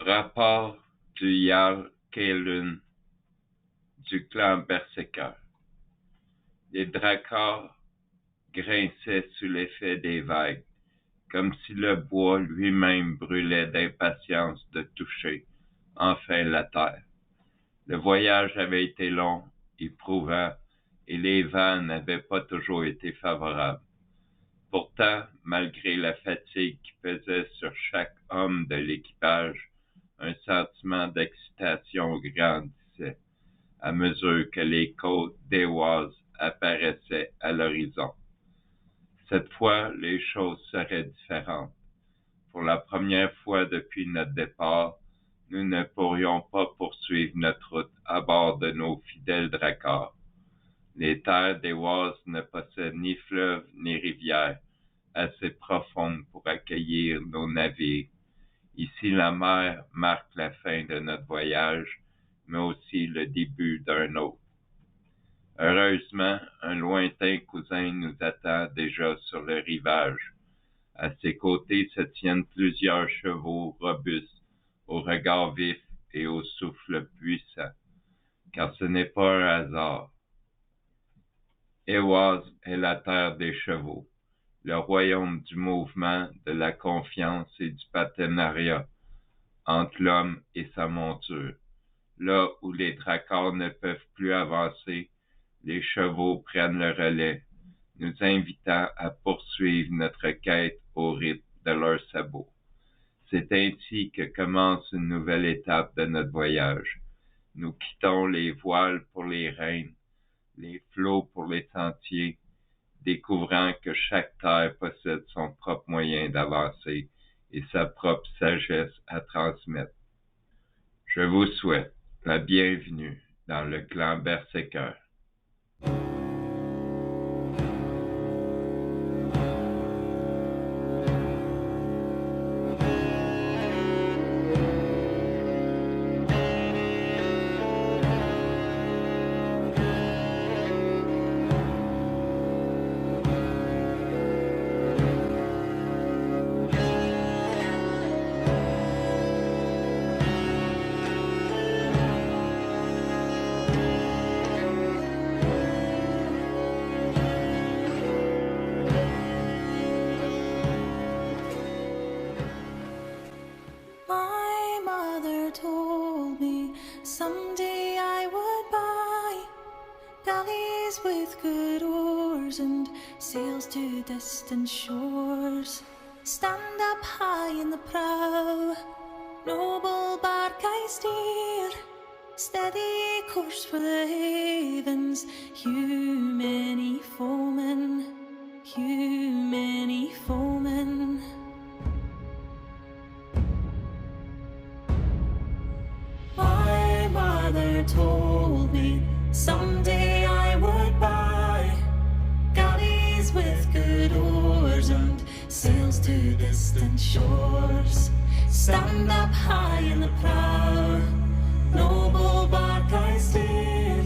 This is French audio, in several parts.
rapport du Jarl Kælen du clan Berserker. Les dracars grinçaient sous l'effet des vagues, comme si le bois lui-même brûlait d'impatience de toucher enfin la terre. Le voyage avait été long, éprouvant, et les vents n'avaient pas toujours été favorables. Pourtant, malgré la fatigue qui pesait sur chaque homme de l'équipage, un sentiment d'excitation grandissait à mesure que les côtes d'Éoise apparaissaient à l'horizon. Cette fois, les choses seraient différentes. Pour la première fois depuis notre départ, nous ne pourrions pas poursuivre notre route à bord de nos fidèles dracars. Les terres d'Éoise ne possèdent ni fleuves ni rivières assez profondes pour accueillir nos navires. Ici, la mer marque la fin de notre voyage, mais aussi le début d'un autre. Heureusement, un lointain cousin nous attend déjà sur le rivage. À ses côtés se tiennent plusieurs chevaux robustes, au regard vif et au souffle puissant, car ce n'est pas un hasard. Éoise est la terre des chevaux, le royaume du mouvement, de la confiance et du partenariat entre l'homme et sa monture. Là où les dracars ne peuvent plus avancer, les chevaux prennent le relais, nous invitant à poursuivre notre quête au rythme de leurs sabots. C'est ainsi que commence une nouvelle étape de notre voyage. Nous quittons les voiles pour les reines, les flots pour les sentiers, découvrant que chaque terre possède son propre moyen d'avancer et sa propre sagesse à transmettre. Je vous souhaite la bienvenue dans le clan Berserker. Told me someday I would buy galleys with good oars and sails to distant shores. Stand up high in the prow, noble bark I steer, steady course for the havens, hew many foemen, hew many foemen. Mother told me someday I would buy galleys with good oars and sails to distant shores. Stand up high in the prow, noble bark I steer,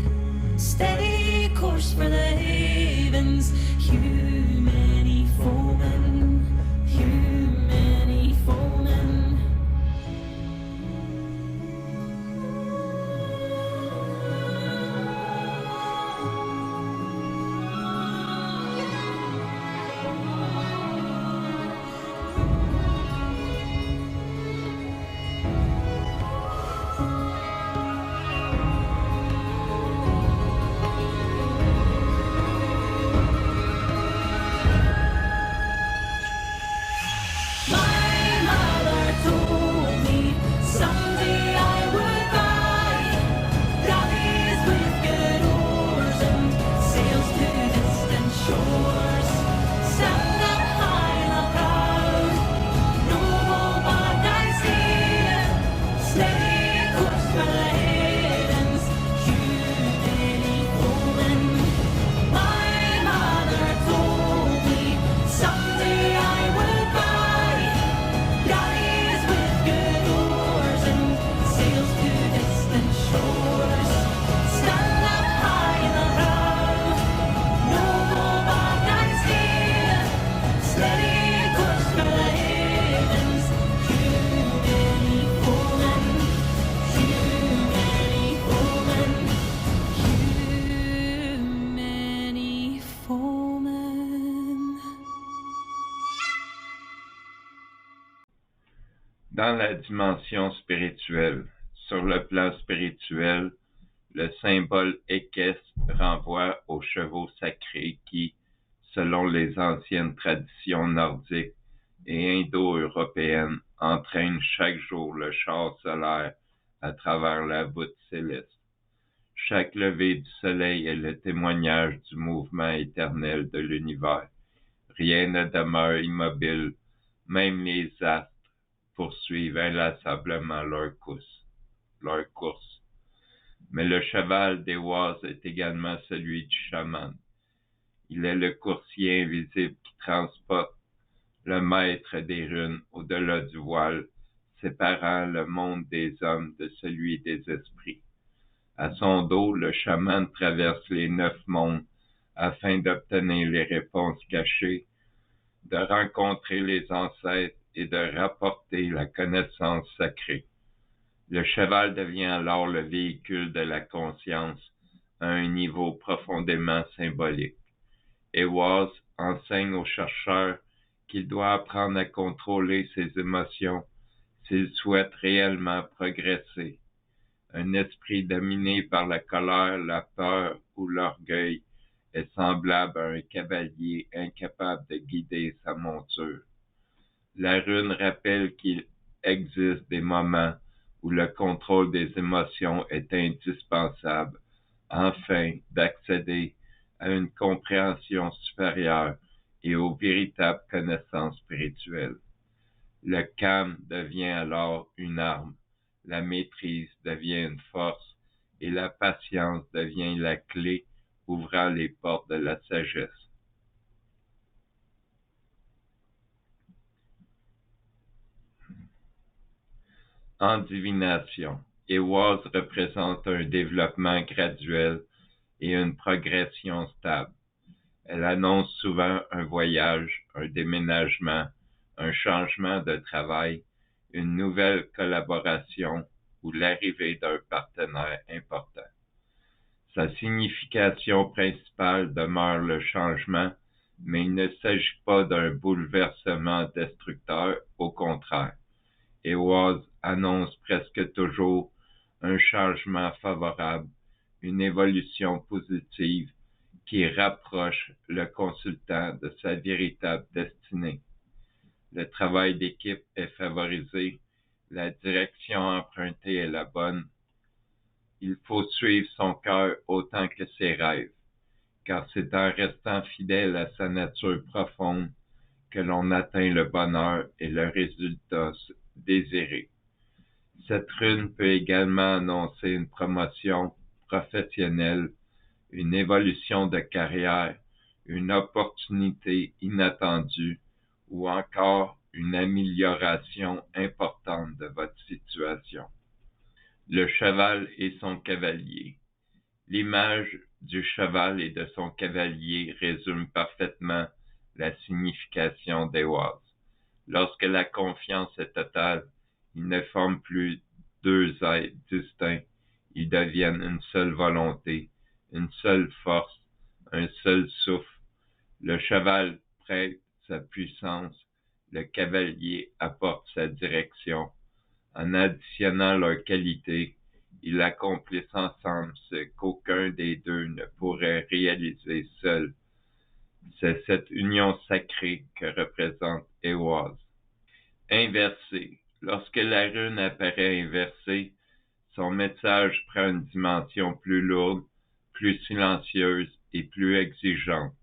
steady course for the havens, hew many foemen, hew many foemen. Dans la dimension spirituelle, sur le plan spirituel, le symbole équestre renvoie aux chevaux sacrés qui, selon les anciennes traditions nordiques et indo-européennes, entraînent chaque jour le char solaire à travers la voûte céleste. Chaque lever du soleil est le témoignage du mouvement éternel de l'univers. Rien ne demeure immobile, même les astres poursuivent inlassablement leur course. Mais le cheval d'Ehwaz est également celui du chaman. Il est le coursier invisible qui transporte le maître des runes au-delà du voile, séparant le monde des hommes de celui des esprits. À son dos, le chaman traverse les 9 mondes afin d'obtenir les réponses cachées, de rencontrer les ancêtres et de rapporter la connaissance sacrée. Le cheval devient alors le véhicule de la conscience à un niveau profondément symbolique. Ehwaz enseigne au chercheur qu'il doit apprendre à contrôler ses émotions s'il souhaite réellement progresser. Un esprit dominé par la colère, la peur ou l'orgueil est semblable à un cavalier incapable de guider sa monture. La rune rappelle qu'il existe des moments où le contrôle des émotions est indispensable, afin d'accéder à une compréhension supérieure et aux véritables connaissances spirituelles. Le calme devient alors une arme, la maîtrise devient une force et la patience devient la clé ouvrant les portes de la sagesse. En divination, Ehwaz représente un développement graduel et une progression stable. Elle annonce souvent un voyage, un déménagement, un changement de travail, une nouvelle collaboration ou l'arrivée d'un partenaire important. Sa signification principale demeure le changement, mais il ne s'agit pas d'un bouleversement destructeur, au contraire. Ehwaz annonce presque toujours un changement favorable, une évolution positive qui rapproche le consultant de sa véritable destinée. Le travail d'équipe est favorisé, la direction empruntée est la bonne. Il faut suivre son cœur autant que ses rêves, car c'est en restant fidèle à sa nature profonde que l'on atteint le bonheur et le résultat désiré. Cette rune peut également annoncer une promotion professionnelle, une évolution de carrière, une opportunité inattendue ou encore une amélioration importante de votre situation. Le cheval et son cavalier. L'image du cheval et de son cavalier résume parfaitement la signification d'Ehwaz. Lorsque la confiance est totale, ils ne forment plus deux êtres distincts, ils deviennent une seule volonté, une seule force, un seul souffle. Le cheval prête sa puissance, le cavalier apporte sa direction. En additionnant leurs qualités, ils accomplissent ensemble ce qu'aucun des deux ne pourrait réaliser seul. C'est cette union sacrée que représente Ehwaz. Inversé. Lorsque la rune apparaît inversée, son message prend une dimension plus lourde, plus silencieuse et plus exigeante.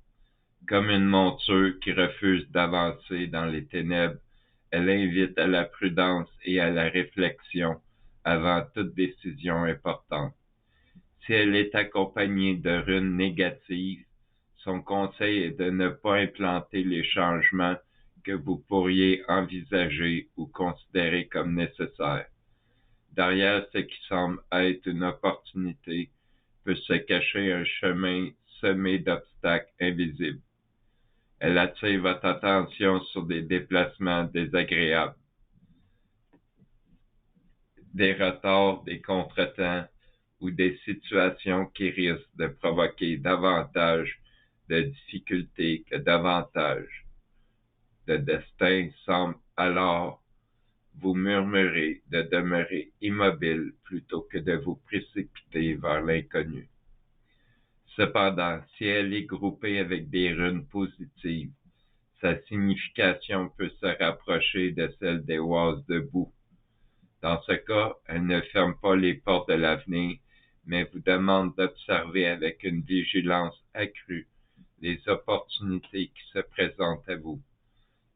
Comme une monture qui refuse d'avancer dans les ténèbres, elle invite à la prudence et à la réflexion avant toute décision importante. Si elle est accompagnée de runes négatives, son conseil est de ne pas implanter les changements que vous pourriez envisager ou considérer comme nécessaires. Derrière ce qui semble être une opportunité peut se cacher un chemin semé d'obstacles invisibles. Elle attire votre attention sur des déplacements désagréables, des retards, des contretemps ou des situations qui risquent de provoquer davantage de difficultés que davantage. Le destin semble alors vous murmurez de demeurer immobile plutôt que de vous précipiter vers l'inconnu. Cependant, si elle est groupée avec des runes positives, sa signification peut se rapprocher de celle des oises debout. Dans ce cas, elle ne ferme pas les portes de l'avenir, mais vous demande d'observer avec une vigilance accrue les opportunités qui se présentent à vous.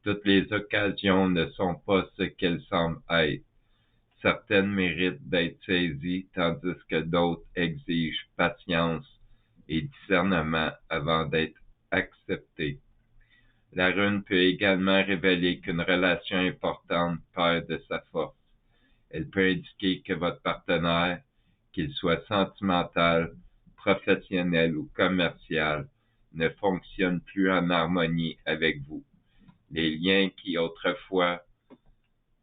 Toutes les occasions ne sont pas ce qu'elles semblent être. Certaines méritent d'être saisies, tandis que d'autres exigent patience et discernement avant d'être acceptées. La rune peut également révéler qu'une relation importante perd de sa force. Elle peut indiquer que votre partenaire, qu'il soit sentimental, professionnel ou commercial, ne fonctionne plus en harmonie avec vous. Les liens qui autrefois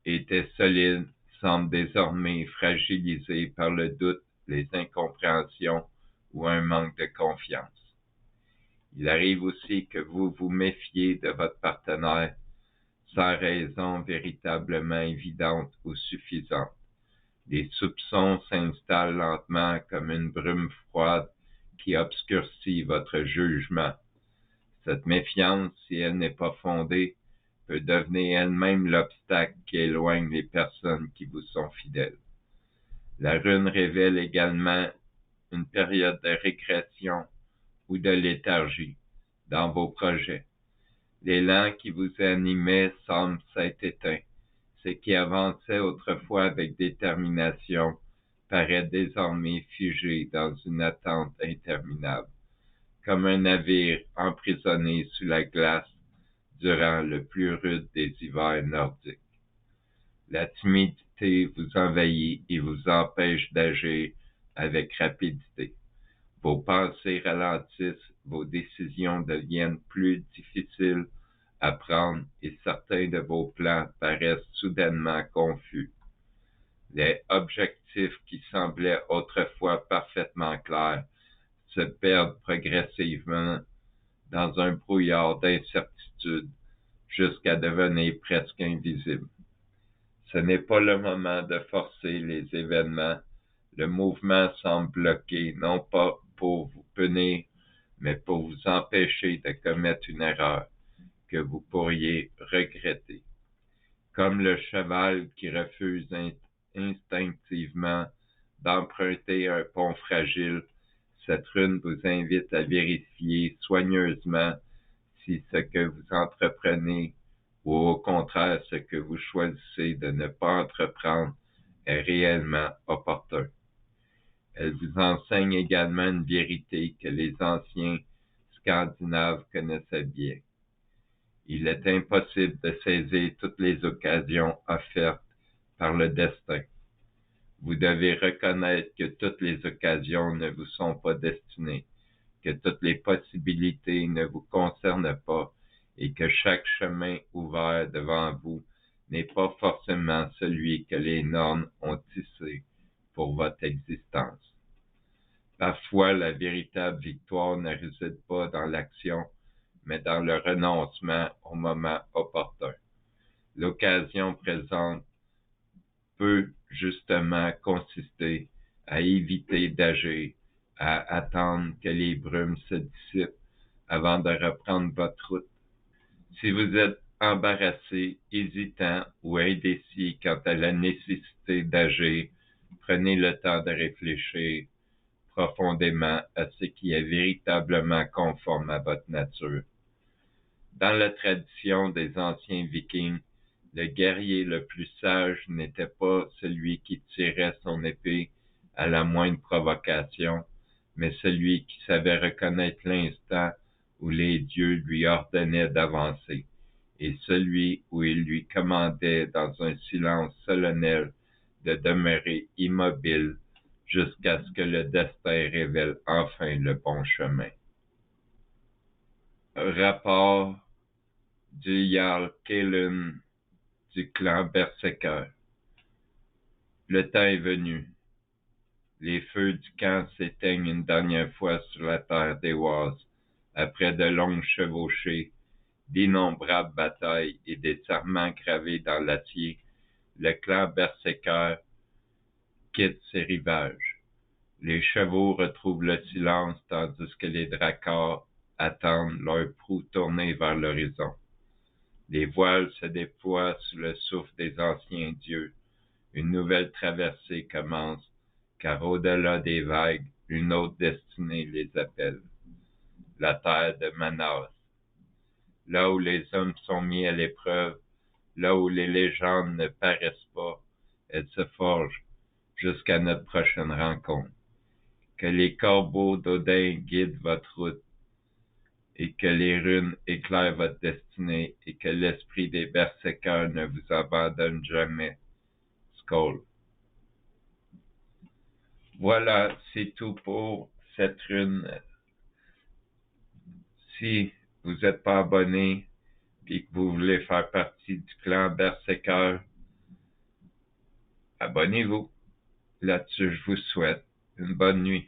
étaient solides semblent désormais fragilisés par le doute, les incompréhensions ou un manque de confiance. Il arrive aussi que vous vous méfiez de votre partenaire sans raison véritablement évidente ou suffisante. Des soupçons s'installent lentement comme une brume froide qui obscurcit votre jugement. Cette méfiance, si elle n'est pas fondée, peut devenir elle-même l'obstacle qui éloigne les personnes qui vous sont fidèles. La rune révèle également une période de régression ou de léthargie dans vos projets. L'élan qui vous animait semble s'être éteint. Ce qui avançait autrefois avec détermination paraît désormais figé dans une attente interminable, comme un navire emprisonné sous la glace durant le plus rude des hivers nordiques. La timidité vous envahit et vous empêche d'agir avec rapidité. Vos pensées ralentissent, vos décisions deviennent plus difficiles à prendre et certains de vos plans paraissent soudainement confus. Les objectifs qui semblaient autrefois parfaitement clairs se perdent progressivement dans un brouillard d'incertitude jusqu'à devenir presque invisible. Ce n'est pas le moment de forcer les événements. Le mouvement semble bloqué, non pas pour vous punir, mais pour vous empêcher de commettre une erreur que vous pourriez regretter. Comme le cheval qui refuse instinctivement d'emprunter un pont fragile, cette rune vous invite à vérifier soigneusement si ce que vous entreprenez ou au contraire ce que vous choisissez de ne pas entreprendre est réellement opportun. Elle vous enseigne également une vérité que les anciens Scandinaves connaissaient bien. Il est impossible de saisir toutes les occasions offertes par le destin. Vous devez reconnaître que toutes les occasions ne vous sont pas destinées, que toutes les possibilités ne vous concernent pas et que chaque chemin ouvert devant vous n'est pas forcément celui que les normes ont tissé pour votre existence. Parfois, la véritable victoire ne réside pas dans l'action, mais dans le renoncement au moment opportun. L'occasion présente peut justement consister à éviter d'agir, à attendre que les brumes se dissipent avant de reprendre votre route. Si vous êtes embarrassé, hésitant ou indécis quant à la nécessité d'agir, prenez le temps de réfléchir profondément à ce qui est véritablement conforme à votre nature. Dans la tradition des anciens Vikings, le guerrier le plus sage n'était pas celui qui tirait son épée à la moindre provocation, mais celui qui savait reconnaître l'instant où les dieux lui ordonnaient d'avancer, et celui où il lui commandait dans un silence solennel de demeurer immobile jusqu'à ce que le destin révèle enfin le bon chemin. Rapport du Jarl Kellen du clan Berserker. Le temps est venu. Les feux du camp s'éteignent une dernière fois sur la terre des Oises, après de longues chevauchées, d'innombrables batailles et des serments gravés dans l'acier. le clan Berserker quitte ses rivages. Les chevaux retrouvent le silence tandis que les dracars attendent leur proue tournée vers l'horizon. Les voiles se déploient sous le souffle des anciens dieux. Une nouvelle traversée commence, car au-delà des vagues, une autre destinée les appelle. La terre de Manas. Là où les hommes sont mis à l'épreuve, là où les légendes ne paraissent pas, elles se forgent jusqu'à notre prochaine rencontre. Que les corbeaux d'Odin guident votre route, et que les runes éclairent votre destinée, et que l'esprit des berserkers ne vous abandonne jamais. Skål. Voilà, c'est tout pour cette rune. Si vous n'êtes pas abonné et que vous voulez faire partie du clan Berserker, abonnez-vous. Là-dessus, je vous souhaite une bonne nuit.